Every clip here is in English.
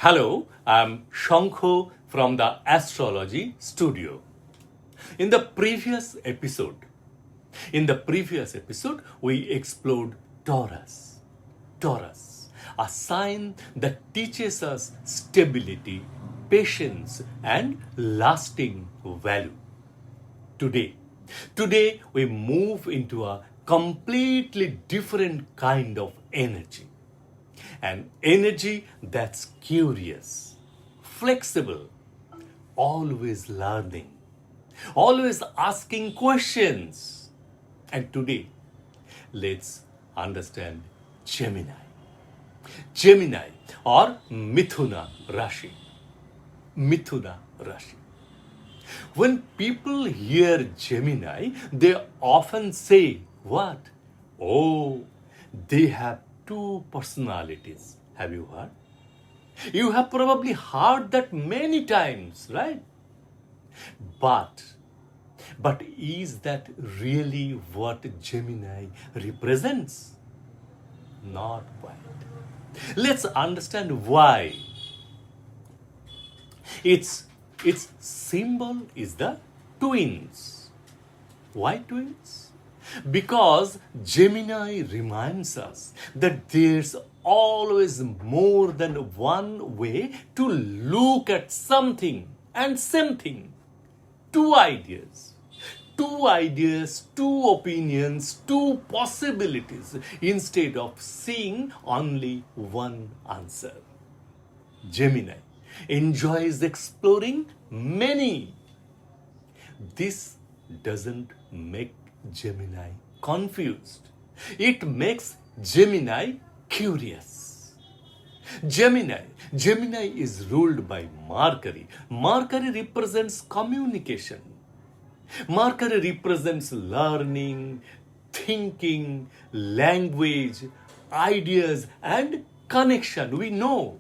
Hello, I'm Shankho from the Astrology Studio. In the previous episode, we explored Taurus. Taurus, a sign that teaches us stability, patience, and lasting value. Today we move into a completely different kind of energy. An energy that's curious, flexible, always learning, always asking questions. And today, let's understand Gemini. Gemini or Mithuna Rashi. Mithuna Rashi. When people hear Gemini, they often say, what? Oh, they have two personalities. Have you heard? You have probably heard that many times, right? But is that really what Gemini represents? Not quite. Let's understand why. Its symbol is the twins. Why twins? Because Gemini reminds us that there's always more than one way to look at something and same thing. Two ideas, two opinions, two possibilities instead of seeing only one answer. Gemini enjoys exploring many. This doesn't make Gemini confused. It makes Gemini curious. Gemini is ruled by Mercury. Mercury represents communication. Mercury represents learning, thinking, language, ideas, and connection. We know.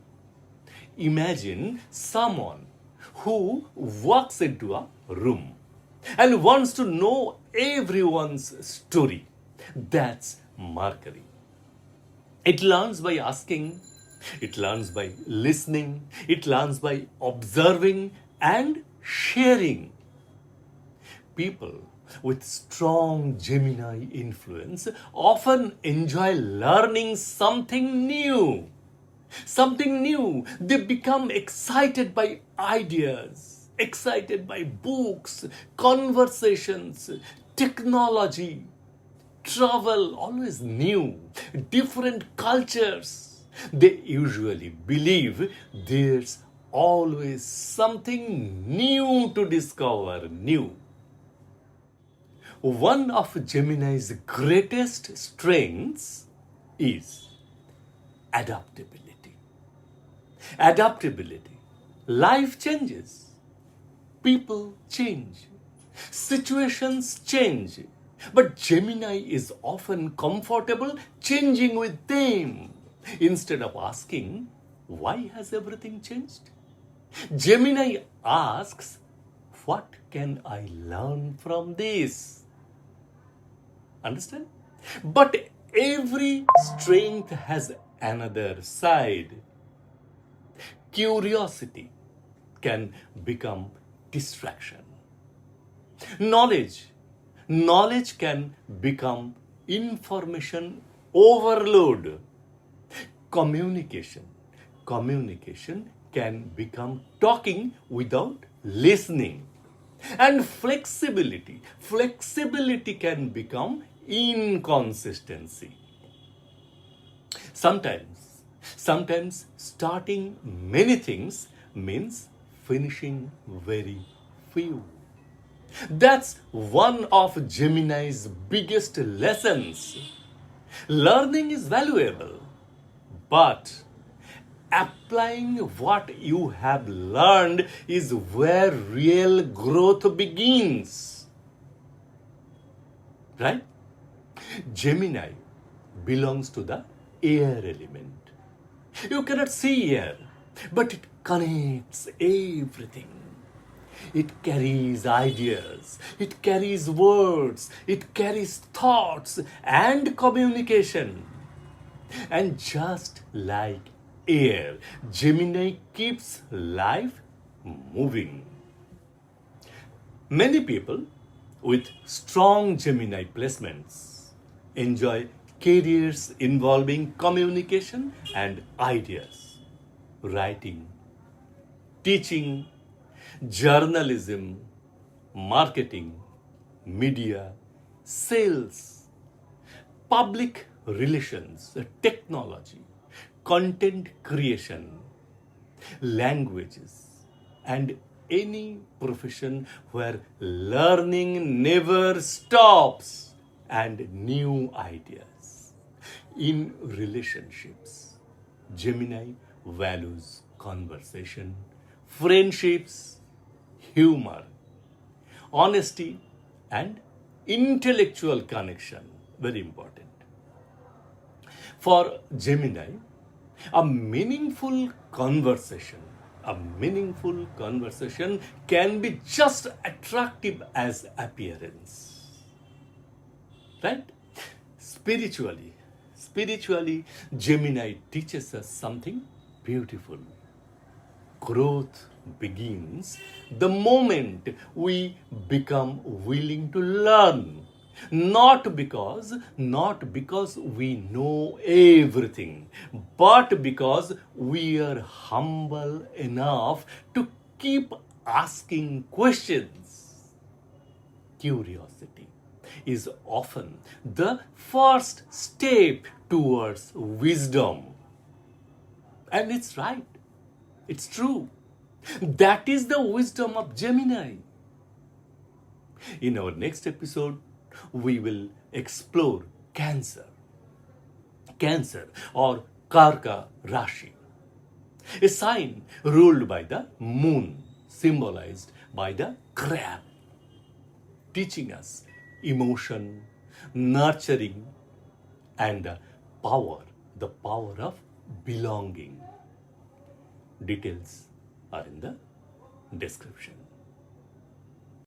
Imagine someone who walks into a room and wants to know everyone's story. That's Mercury. It learns by asking, it learns by listening, it learns by observing and sharing. People with strong Gemini influence often enjoy learning something new. They become excited by ideas, excited by books, conversations, technology, travel, always new, different cultures. They usually believe there's always something new to discover, new. One of Gemini's greatest strengths is adaptability. Adaptability. Life changes. People change. Situations change. But Gemini is often comfortable changing with them. Instead of asking, why has everything changed? Gemini asks, what can I learn from this? Understand? But every strength has another side. Curiosity can become distraction. Knowledge can become information overload. Communication can become talking without listening. And flexibility can become inconsistency. Sometimes starting many things means finishing very few. That's one of Gemini's biggest lessons. Learning is valuable, but applying what you have learned is where real growth begins. Right? Gemini belongs to the air element. You cannot see air, but it connects everything. It carries ideas, it carries words, it carries thoughts and communication. And just like air. Gemini keeps life moving. Many people with strong Gemini placements enjoy careers involving communication and ideas, writing, teaching, journalism, marketing, media, sales, public relations, technology, content creation, languages, and any profession where learning never stops and new ideas. In relationships, Gemini values conversation, friendships, humor, honesty, and intellectual connection. Very important. For Gemini, a meaningful conversation, can be just attractive as appearance. Right? Spiritually, Gemini teaches us something beautiful. Growth begins the moment we become willing to learn, not because we know everything, but because we are humble enough to keep asking questions. Curiosity is often the first step towards wisdom. And it's right. It's true. That is the wisdom of Gemini. In our next episode, we will explore Cancer or Karka Rashi, a sign ruled by the moon, symbolized by the crab, teaching us emotion, nurturing, and the power of belonging. Details are in the description.